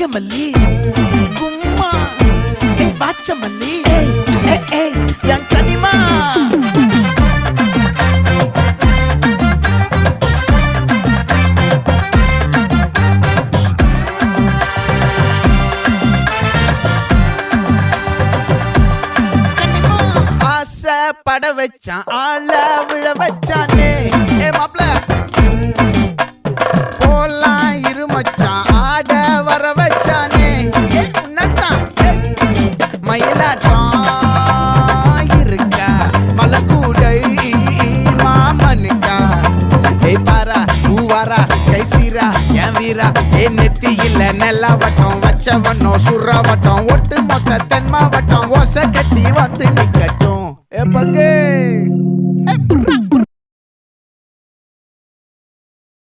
நாகமல்லி கும்மா பாச்சமல்லி என் கனிமா பட வச்சான் ஆள விழ வச்சானே மாப்ள போலாம் இருமச்சான் ஆட வர வச்சானே உன்னத்தான் மயிலாட்டம் இருக்கா மலக்கூடை மாமனுக்கா பாரா பூவாரா கைசீரா என் வீரா நெத்தி இல்ல நெல்லா வட்டம் வச்சவனும் சுறா வட்டம் ஒட்டு மொத்த தென் மாவட்டம் ஓசை கட்டி வந்து நிக்கட்டும் பங்கே